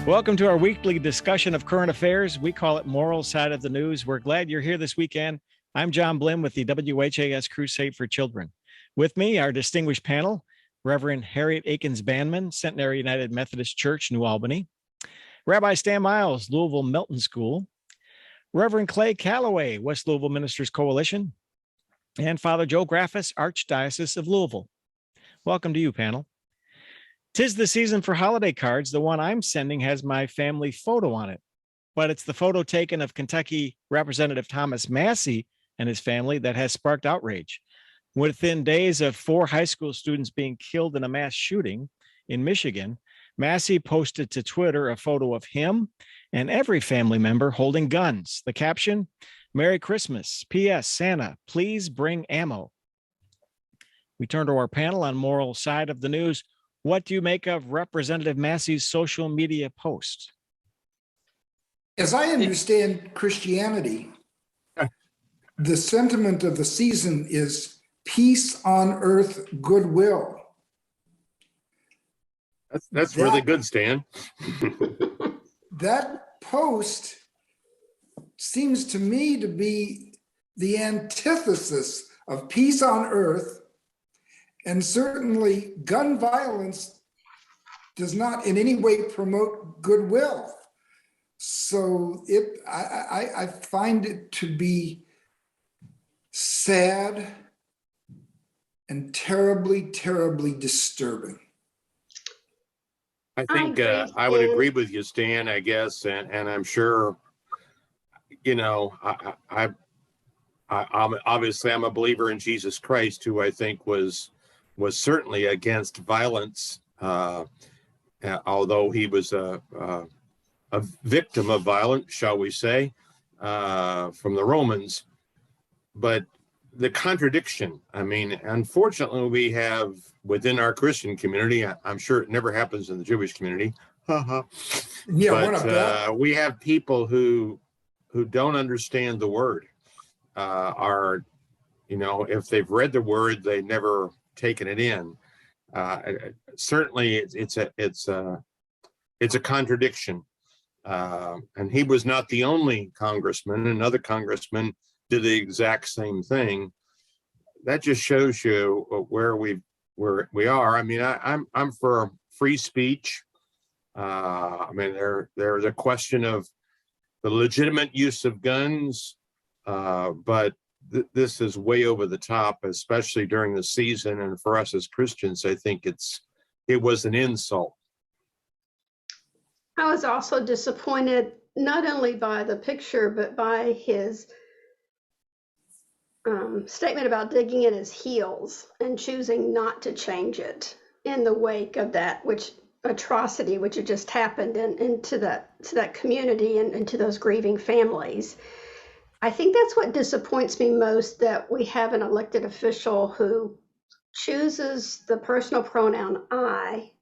Welcome to our weekly discussion of current affairs. We call it Moral Side of the News. We're glad you're here this weekend. I'm John Blim with the WHAS Crusade for Children. With me, our distinguished panel, Reverend Harriett Akins-Banman, Centenary United Methodist Church, New Albany. Rabbi Stan Miles, Louisville Melton School. Reverend Clay Calloway, West Louisville Ministers Coalition. And Father Joe Graffis, Archdiocese of Louisville. Welcome to you, panel. 'Tis the season for holiday cards. The one I'm sending has my family photo on it, but it's the photo taken of Kentucky Representative Thomas Massie and his family that has sparked outrage. Within days of 4 high school students being killed in a mass shooting in Michigan, Massie posted to Twitter a photo of him and every family member holding guns. The caption, "Merry Christmas. P.S. Santa, please bring ammo." We turn to our panel on moral side of the news. What do you make of Representative Massie's social media post? As I understand Christianity, the sentiment of the season is peace on earth, goodwill. That's really good, Stan. That post seems to me to be the antithesis of peace on earth. And certainly gun violence does not in any way promote goodwill. So I find it to be sad and terribly, terribly disturbing. I think I would agree with you, Stan, I guess. And I'm sure, you know, I'm obviously I'm a believer in Jesus Christ, who I think was certainly against violence, although he was a victim of violence, shall we say, from the Romans. But the contradiction, I mean, unfortunately, we have within our Christian community, I'm sure it never happens in the Jewish community, Yeah, but we have people who don't understand the word, are, you know, if they've read the word, they never taken it in. Certainly it's a contradiction, and he was not the only congressman. Another congressman did the exact same thing. That just shows you where we are. I mean, I'm for free speech. I mean, there's a question of the legitimate use of guns, but this is way over the top, especially during the season. And for us as Christians, I think it was an insult. I was also disappointed not only by the picture, but by his statement about digging in his heels and choosing not to change it in the wake of that atrocity which had just happened to that community and to those grieving families. I think that's what disappoints me most, that we have an elected official who chooses the personal pronoun I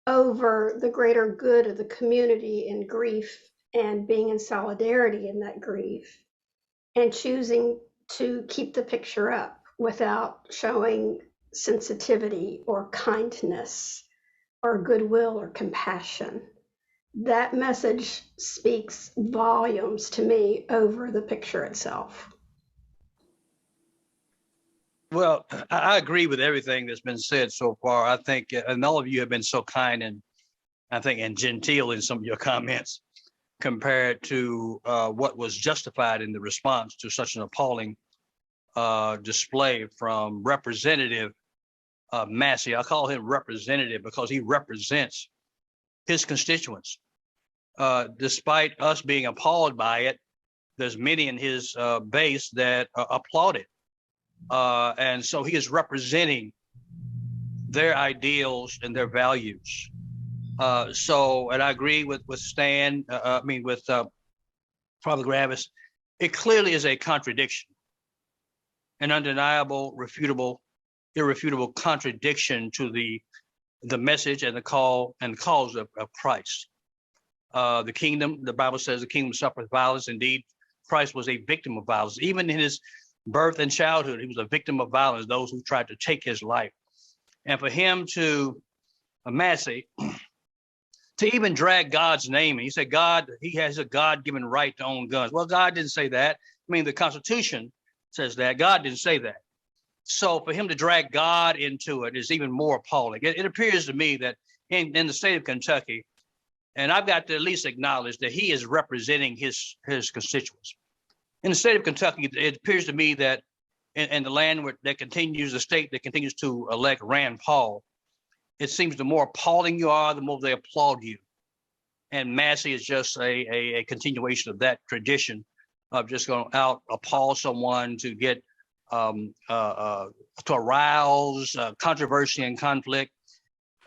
over the greater good of the community in grief and being in solidarity in that grief, and choosing to keep the picture up without showing sensitivity or kindness or goodwill or compassion. That message speaks volumes to me over the picture itself. Well, I agree with everything that's been said so far. I think, and all of you have been so kind and I think and genteel in some of your comments compared to what was justified in the response to such an appalling display from Representative Massie. I call him representative because he represents his constituents. Despite us being appalled by it, there's many in his base that applaud it. And so he is representing their ideals and their values. And I agree with Stan, with Father Graffis. It clearly is a contradiction, an undeniable, irrefutable contradiction to the message and the call and cause of Christ. The kingdom, the Bible says the kingdom suffers violence. Indeed, Christ was a victim of violence. Even in his birth and childhood, he was a victim of violence, those who tried to take his life. And for him to, Massie, to even drag God's name. And you say, God, he has a God-given right to own guns. Well, God didn't say that. I mean, the Constitution says that. God didn't say that. So for him to drag God into it is even more appalling. It appears to me that in the state of Kentucky, and I've got to at least acknowledge that he is representing his constituents. In the state of Kentucky, it appears to me that in the land the state that continues to elect Rand Paul, it seems the more appalling you are, the more they applaud you. And Massie is just a continuation of that tradition of just going out, appall someone to get to arouse controversy and conflict,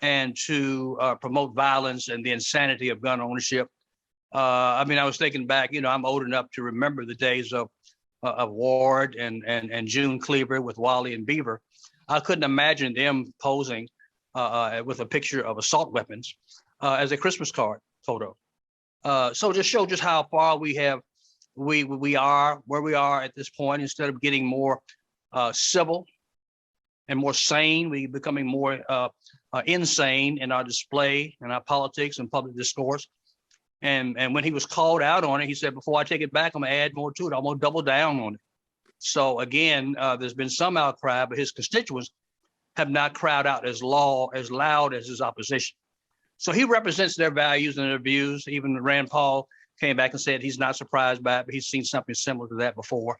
and to promote violence and the insanity of gun ownership. I mean, I was thinking back, I'm old enough to remember the days of Ward and June Cleaver with Wally and Beaver. I couldn't imagine them posing with a picture of assault weapons as a Christmas card photo. So just show just how far we are where we are at this point. Instead of getting more civil and more sane, we're becoming more insane in our display and our politics and public discourse. And when he was called out on it, he said, before I take it back, I'm gonna add more to it. I'm gonna double down on it. So again, there's been some outcry, but his constituents have not cried out as loud as his opposition. So he represents their values and their views. Even Rand Paul came back and said he's not surprised by it, but he's seen something similar to that before.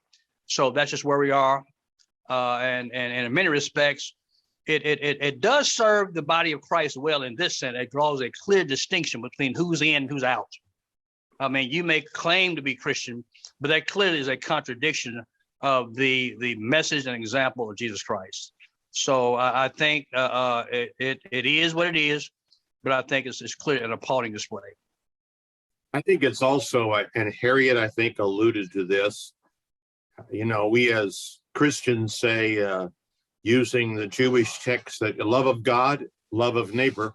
So that's just where we are. And in many respects, it does serve the body of Christ well in this sense. It draws a clear distinction between who's in and who's out. I mean, you may claim to be Christian, but that clearly is a contradiction of the message and example of Jesus Christ. So I think it is what it is, but I think it's clearly an appalling display. I think it's also, and Harriett, I think, alluded to this. We as Christians say, using the Jewish text, that love of God, love of neighbor,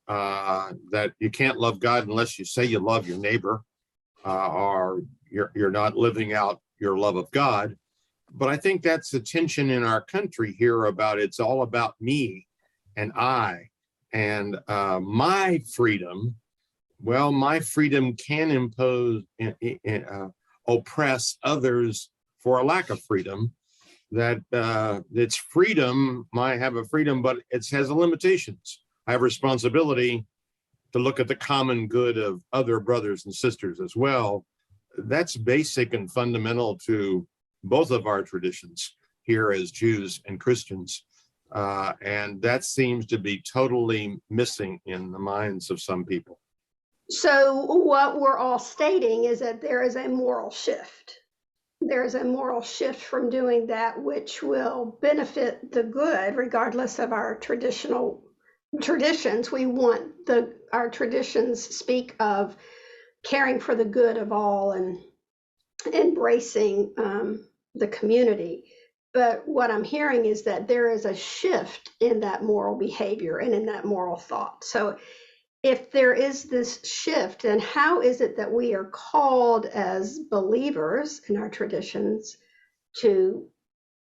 that you can't love God unless you say you love your neighbor, or you're not living out your love of God. But I think that's the tension in our country here about it's all about me and I and my freedom. Well, my freedom can impose, oppress others for a lack of freedom. That its freedom might have a freedom, but it has limitations. I have responsibility to look at the common good of other brothers and sisters as well. That's basic and fundamental to both of our traditions here as Jews and Christians. And that seems to be totally missing in the minds of some people. So what we're all stating is that there is a moral shift. There is a moral shift from doing that which will benefit the good, regardless of our traditional traditions. We want our traditions speak of caring for the good of all and embracing the community. But what I'm hearing is that there is a shift in that moral behavior and in that moral thought. So if there is this shift, then how is it that we are called as believers in our traditions to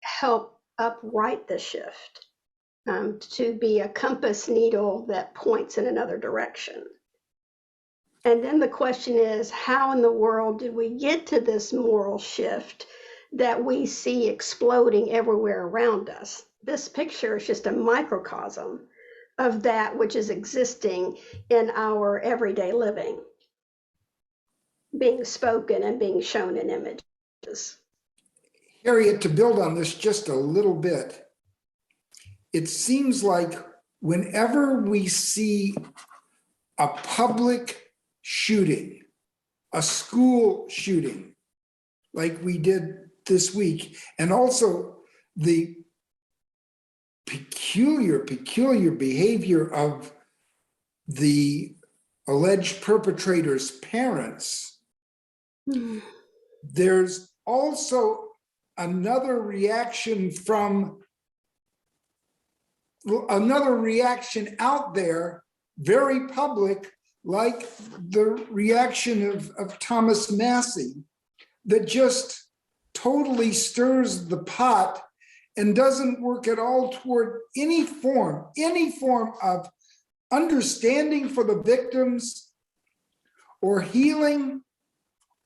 help upright the shift, to be a compass needle that points in another direction? And then the question is, how in the world did we get to this moral shift that we see exploding everywhere around us? This picture is just a microcosm of that which is existing in our everyday living, being spoken and being shown in images. Harriett, to build on this just a little bit, it seems like whenever we see a public shooting, a school shooting, like we did this week, and also the peculiar behavior of the alleged perpetrator's parents, there's also another reaction out there, very public, like the reaction of Thomas Massie, that just totally stirs the pot and doesn't work at all toward any form of understanding for the victims or healing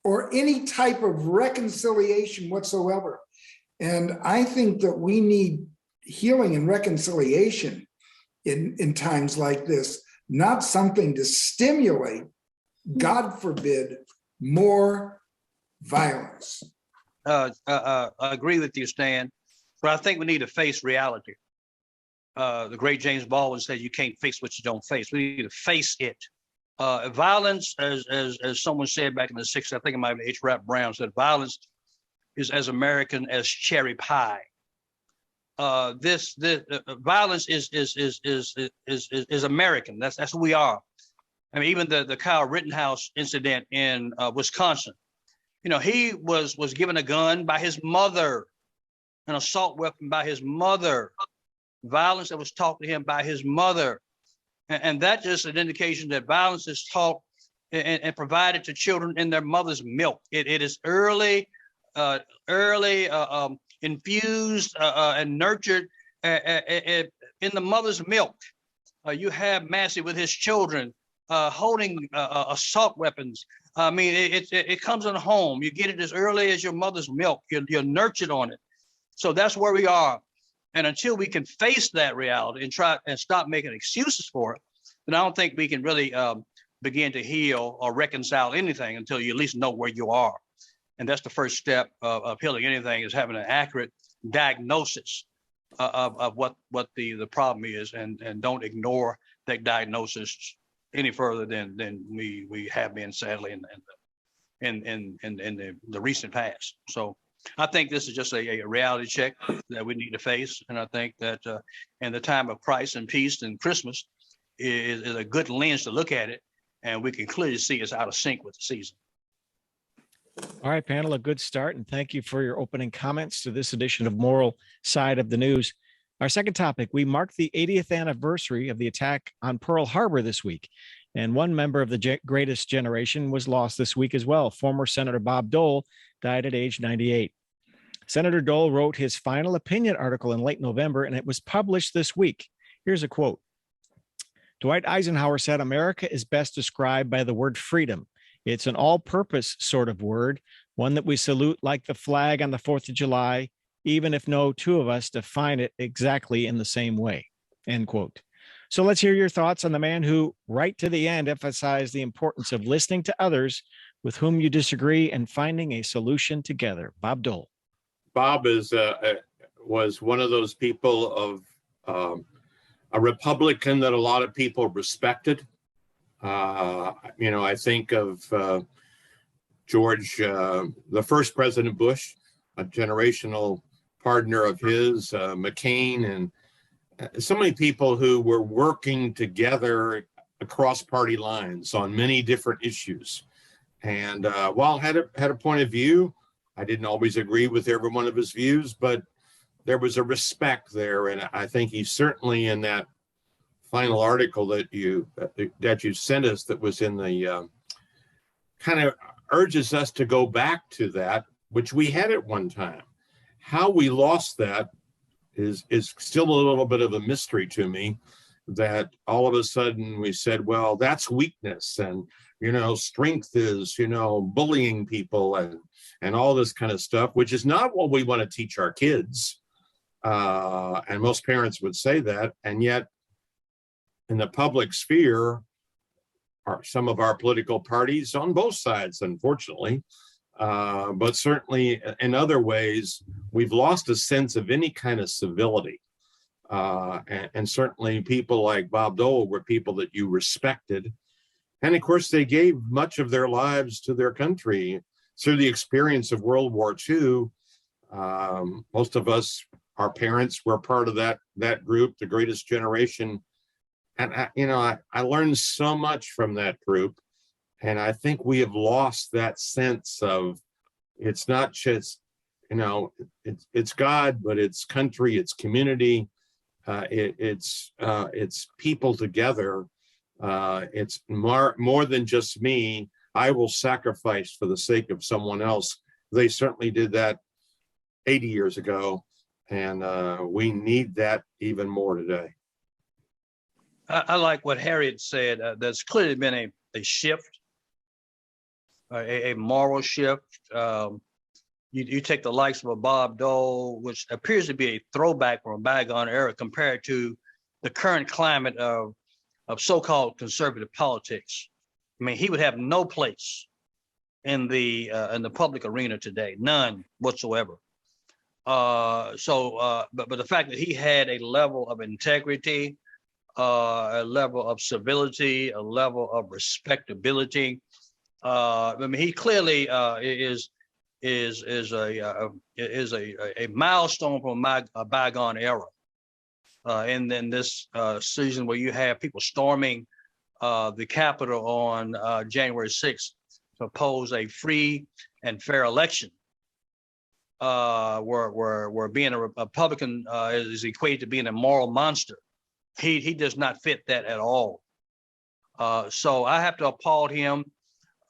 or any type of reconciliation whatsoever. And I think that we need healing and reconciliation in times like this, not something to stimulate, God forbid, more violence. I agree with you, Stan, but I think we need to face reality. The great James Baldwin said, "You can't face what you don't face." We need to face it. Violence, as someone said back in the 60s, I think it might be H. Rap Brown said, violence is as American as cherry pie. This violence is American. That's who we are. I mean, even the Kyle Rittenhouse incident in Wisconsin. You know, he was given a gun by his mother, an assault weapon by his mother, violence that was taught to him by his mother. And that's just an indication that violence is taught and provided to children in their mother's milk. It is early infused and nurtured in the mother's milk. You have Massie with his children holding assault weapons. I mean, it comes in the home. You get it as early as your mother's milk. You're nurtured on it. So that's where we are. And until we can face that reality and try and stop making excuses for it, then I don't think we can really begin to heal or reconcile anything until you at least know where you are. And that's the first step of healing anything, is having an accurate diagnosis of what the problem is, and don't ignore that diagnosis any further than we have been, sadly, in the recent past. So I think this is just a reality check that we need to face. And I think that in the time of Christ and peace and Christmas is a good lens to look at it. And we can clearly see it's out of sync with the season. All right, panel, a good start. And thank you for your opening comments to this edition of Moral Side of the News. Our second topic, we mark the 80th anniversary of the attack on Pearl Harbor this week. And one member of the greatest generation was lost this week as well. Former Senator Bob Dole died at age 98. Senator Dole wrote his final opinion article in late November, and it was published this week. Here's a quote. Dwight Eisenhower said, "America is best described by the word freedom. It's an all-purpose sort of word, one that we salute like the flag on the 4th of July, even if no two of us define it exactly in the same way," end quote. So let's hear your thoughts on the man who, right to the end, emphasized the importance of listening to others with whom you disagree and finding a solution together. Bob Dole. Bob was one of those people of a Republican that a lot of people respected. I think of George, the first President Bush, a generational partner of his, McCain, and so many people who were working together across party lines on many different issues. And while had a point of view, I didn't always agree with every one of his views, but there was a respect there. And I think he's certainly in that final article that you sent us, that was in the kind of urges us to go back to that, which we had at one time. How we lost that is still a little bit of a mystery to me, that all of a sudden we said, well, that's weakness, and strength is bullying people and all this kind of stuff, which is not what we want to teach our kids. And most parents would say that, and yet in the public sphere, some of our political parties on both sides, unfortunately, but certainly in other ways, we've lost a sense of any kind of civility. And certainly people like Bob Dole were people that you respected. And of course, they gave much of their lives to their country through the experience of World War II. Most of us, our parents, were part of that group, the greatest generation. And I learned so much from that group. And I think we have lost that sense of, it's not just, it's God, but it's country, it's community, it's people together. It's more than just me. I will sacrifice for the sake of someone else. They certainly did that 80 years ago, and we need that even more today. I like what Harriett said. There's clearly been a shift, a moral shift. You take the likes of a Bob Dole, which appears to be a throwback from a bygone era compared to the current climate of so-called conservative politics. I mean, he would have no place in the public arena today, none whatsoever. But the fact that he had a level of integrity, a level of civility, a level of respectability. I mean, he clearly is a milestone from a bygone era. And then this season where you have people storming the Capitol on January 6th to oppose a free and fair election, where being a Republican is equated to being a moral monster. He does not fit that at all. So I have to applaud him.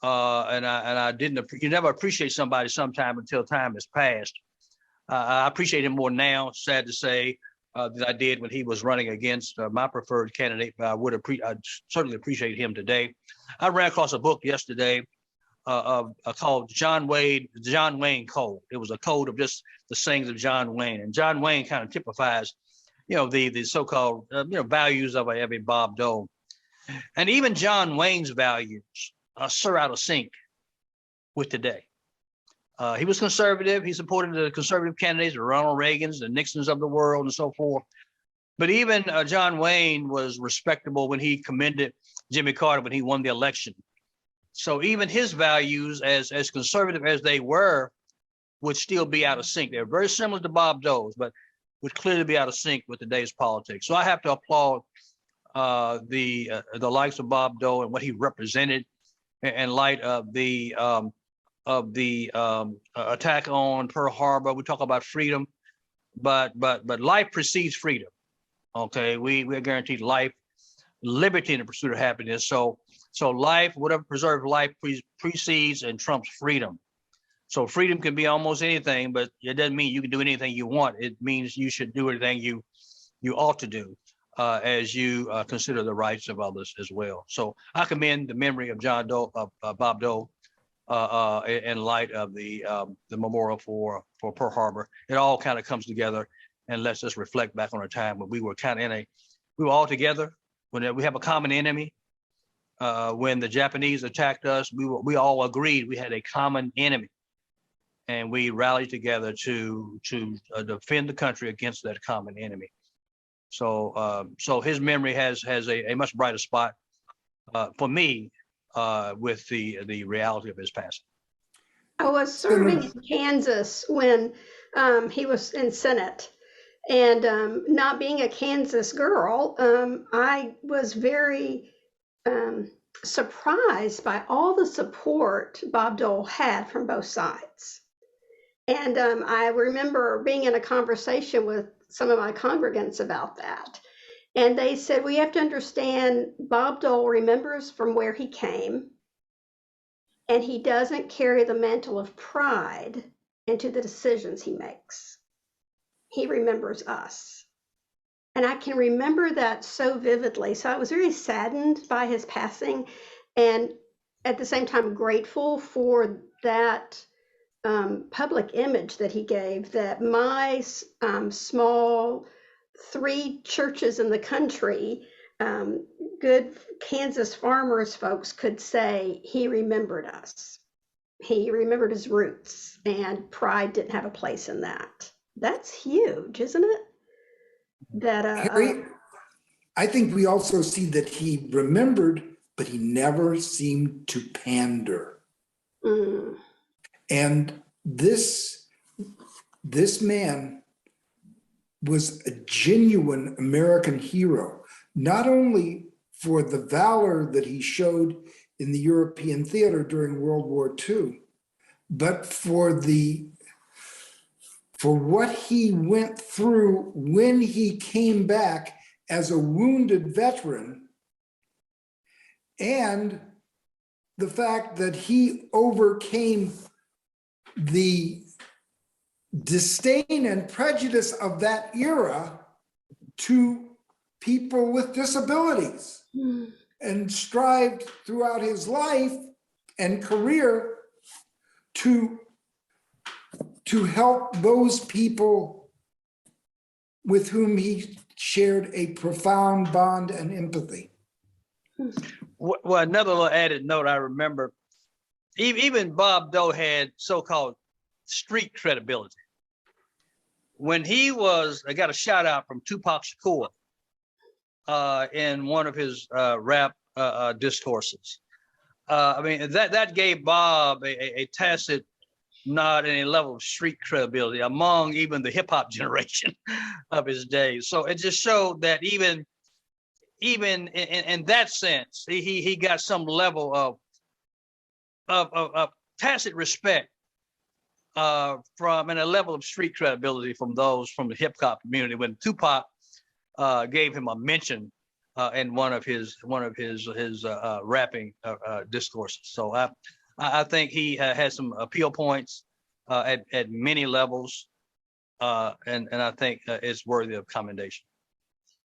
You never appreciate somebody sometime until time has passed. I appreciate him more now, sad to say, than I did when he was running against my preferred candidate. But I'd certainly appreciate him today. I ran across a book yesterday called John Wayne Code. It was a code of just the sayings of John Wayne, and John Wayne kind of typifies, the so-called values of a Bob Dole, and even John Wayne's values are so out of sync with today. He was conservative. He supported the conservative candidates, the Ronald Reagans, the Nixons of the world, and so forth. But even John Wayne was respectable when he commended Jimmy Carter when he won the election. So even his values, as conservative as they were, would still be out of sync. They're very similar to Bob Dole's, but would clearly be out of sync with today's politics. So I have to applaud the likes of Bob Dole and what he represented in light of the attack on Pearl Harbor. We talk about freedom, but life precedes freedom. Okay, we're guaranteed life, liberty, and the pursuit of happiness. So life, whatever preserves life, precedes and trumps freedom. So freedom can be almost anything, but it doesn't mean you can do anything you want. It means you should do everything you ought to do as you consider the rights of others as well. So I commend the memory of Bob Dole in light of the memorial for Pearl Harbor. It all kind of comes together and lets us reflect back on a time when we were kind of we were all together, when we have a common enemy. When the Japanese attacked us, we all agreed we had a common enemy, and we rallied together to defend the country against that common enemy. So his memory has a much brighter spot for me with the reality of his passing. I was serving in Kansas when he was in Senate, and not being a Kansas girl, I was very surprised by all the support Bob Dole had from both sides. And I remember being in a conversation with some of my congregants about that. And they said, we have to understand Bob Dole remembers from where he came, and he doesn't carry the mantle of pride into the decisions he makes. He remembers us. And I can remember that so vividly. So I was very saddened by his passing, and at the same time grateful for that public image that he gave, that my small 3 churches in the country, good Kansas farmers folks could say he remembered us. He remembered his roots, and pride didn't have a place in that. That's huge, isn't it? That Harriet, I think we also see that he remembered, but he never seemed to pander. Mm. And this man was a genuine American hero, not only for the valor that he showed in the European theater during World War II, but for what he went through when he came back as a wounded veteran, and the fact that he overcame the disdain and prejudice of that era to people with disabilities and strived throughout his life and career to help those people with whom he shared a profound bond and empathy. Well, another little added note I remember, even Bob Dole had so-called street credibility. When he was, I got a shout out from Tupac Shakur in one of his rap discourses. I mean, that gave Bob a tacit nod and a level of street credibility among even the hip hop generation of his day. So it just showed that even in that sense, he got some level of tacit respect from and a level of street credibility from those from the hip hop community when Tupac gave him a mention in one of his rapping discourses. So I think he has some appeal points at many levels, and I think it's worthy of commendation.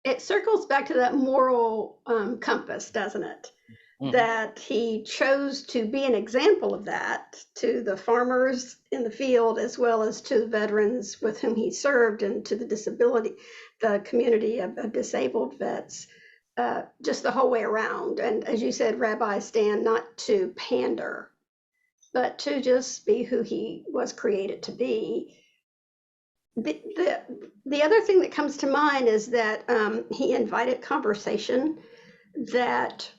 It circles back to that moral compass, doesn't it? Mm-hmm. That he chose to be an example of that to the farmers in the field, as well as to the veterans with whom he served, and to the community of disabled vets, just the whole way around. And as you said, Rabbi Stan, not to pander, but to just be who he was created to be. The other thing that comes to mind is that he invited conversation that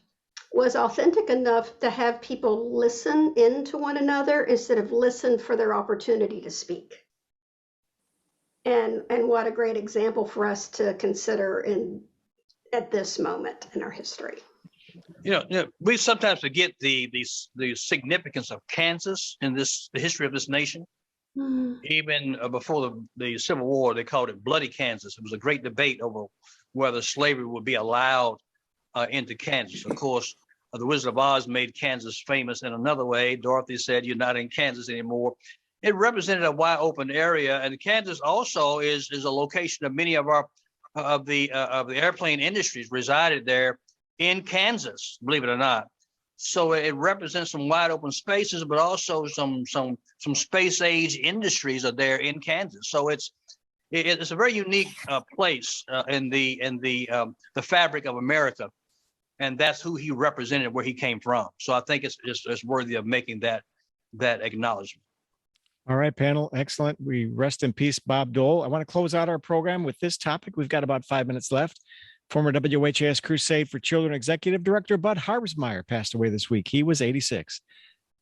was authentic enough to have people listen into one another instead of listen for their opportunity to speak. And what a great example for us to consider at this moment in our history. You know, we sometimes forget the significance of Kansas in the history of this nation. Mm-hmm. Even before the Civil War, they called it Bloody Kansas. It was a great debate over whether slavery would be allowed into Kansas. Of course, the Wizard of Oz made Kansas famous in another way. Dorothy said, "You're not in Kansas anymore." It represented a wide open area, and Kansas also is a location of many of our of the airplane industries resided there in Kansas, believe it or not. So it represents some wide open spaces, but also some space age industries are there in Kansas. So it's a very unique place in the fabric of America, and that's who he represented, where he came from. So I think it's worthy of making that acknowledgement. All right, panel, excellent. We rest in peace, Bob Dole. I want to close out our program with this topic. We've got about 5 minutes left. Former WHAS Crusade for Children Executive Director Bud Harbsmeier passed away this week. He was 86.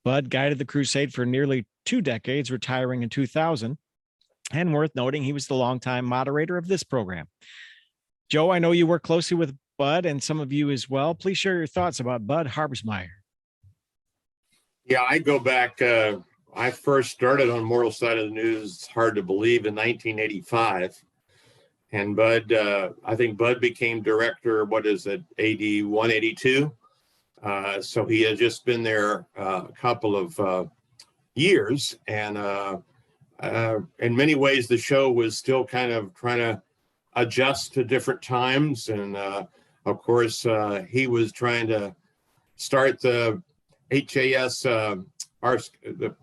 Bud guided the crusade for nearly 2 decades, retiring in 2000. And worth noting, he was the longtime moderator of this program. Joe, I know you work closely with Bud and some of you as well. Please share your thoughts about Bud Harbsmeier. Yeah, I go back. I first started on Moral Side of the News, it's hard to believe, in 1985. And Bud, I think Bud became director, AD 182. So he had just been there a couple of years. And in many ways, the show was still kind of trying to adjust to different times. And of course, he was trying to start the HAS, the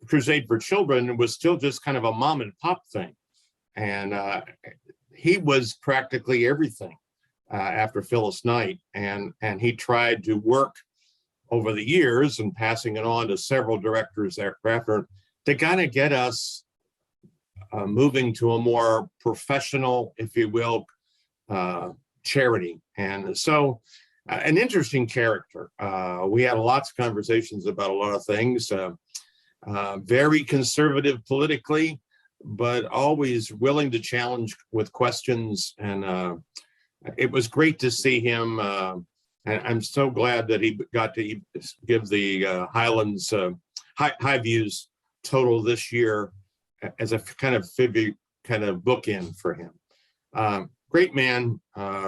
Crusade for Children was still just kind of a mom and pop thing. And he was practically everything after Phyllis Knight, and he tried to work over the years and passing it on to several directors thereafter to kind of get us moving to a more professional, if you will, charity. And so an interesting character. We had lots of conversations about a lot of things, very conservative politically, but always willing to challenge with questions. And it was great to see him. And I'm so glad that he got to give the Highlands High Views total this year as a kind of bookend for him. Great man.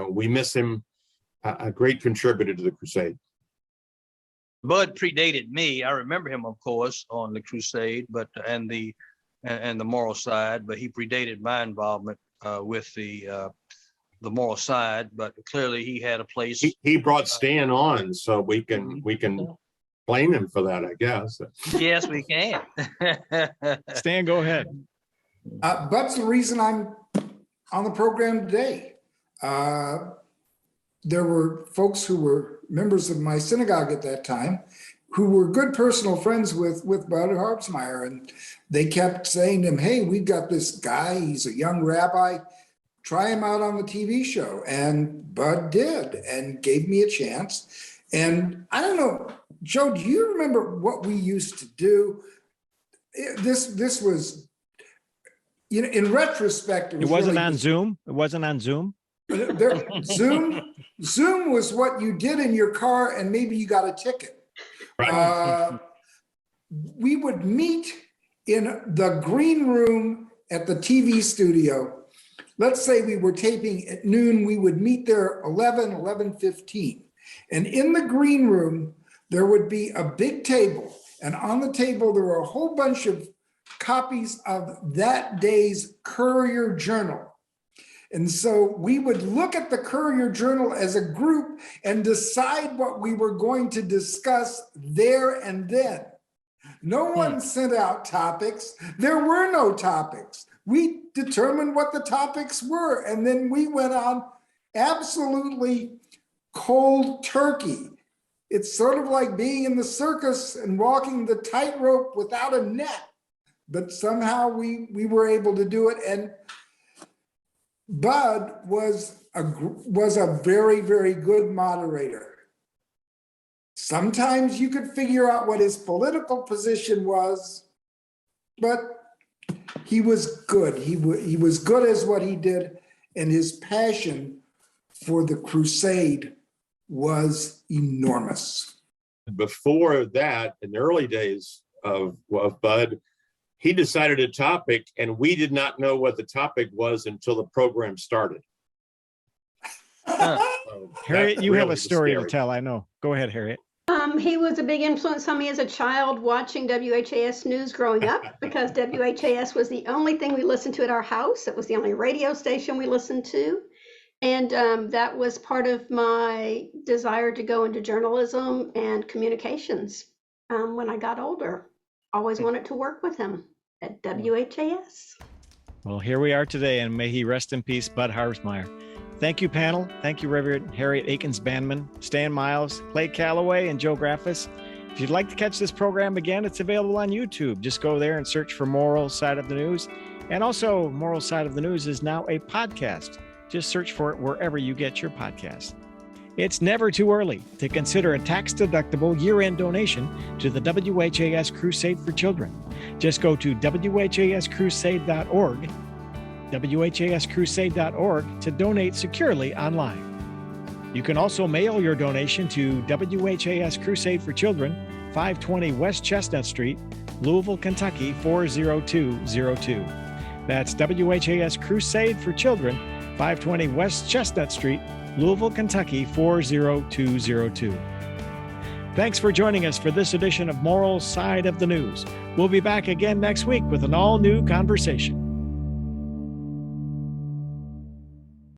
We miss him. A great contributor to the crusade. Bud predated me. I remember him, of course, on the crusade, but and the moral side. But he predated my involvement with the the moral side, but clearly he had a place. He brought Stan on, so we can blame him for that, I guess. Yes, we can. Stan, go ahead. Bud's the reason I'm on the program today. There were folks who were members of my synagogue at that time who were good personal friends with Bud Harbsmeier, and they kept saying to him, hey, we've got this guy, he's a young rabbi, try him out on the TV show. And Bud did and gave me a chance. And I don't know, Joe, do you remember what we used to do? This was, you know, in retrospect, It wasn't on Zoom. It wasn't on Zoom. Zoom was what you did in your car, and maybe you got a ticket. Right. We would meet in the green room at the TV studio. Let's say we were taping at noon, we would meet there 11:15. And in the green room, there would be a big table. And on the table, there were a whole bunch of copies of that day's Courier Journal. And so we would look at the Courier Journal as a group and decide what we were going to discuss there and then. No one sent out topics. There were no topics. We determined what the topics were, and then we went on absolutely cold turkey. It's sort of like being in the circus and walking the tightrope without a net, but somehow we were able to do it. And Bud was a very, very good moderator. Sometimes you could figure out what his political position was, but he was good. He was good as what he did, and his passion for the crusade was enormous. Before that, in the early days of Bud, he decided a topic, and we did not know what the topic was until the program started. Harriet, you have a story to tell, I know. Go ahead, Harriet. He was a big influence on me as a child watching WHAS News growing up, because WHAS was the only thing we listened to at our house. It was the only radio station we listened to. And that was part of my desire to go into journalism and communications when I got older. Always wanted to work with him at WHAS. Well, here we are today, and may he rest in peace, Bud Harbsmeier. Thank you, panel. Thank you, Reverend Harriet Akins-Banman, Stan Miles, Clay Calloway, and Joe Graffis. If you'd like to catch this program again, it's available on YouTube. Just go there and search for Moral Side of the News. And also, Moral Side of the News is now a podcast. Just search for it wherever you get your podcast. It's never too early to consider a tax-deductible year-end donation to the WHAS Crusade for Children. Just go to WHAScrusade.org, WHAScrusade.org to donate securely online. You can also mail your donation to WHAS Crusade for Children, 520 West Chestnut Street, Louisville, Kentucky, 40202. That's WHAS Crusade for Children, 520 West Chestnut Street, Louisville, Kentucky, 40202. Thanks for joining us for this edition of Moral Side of the News. We'll be back again next week with an all-new conversation.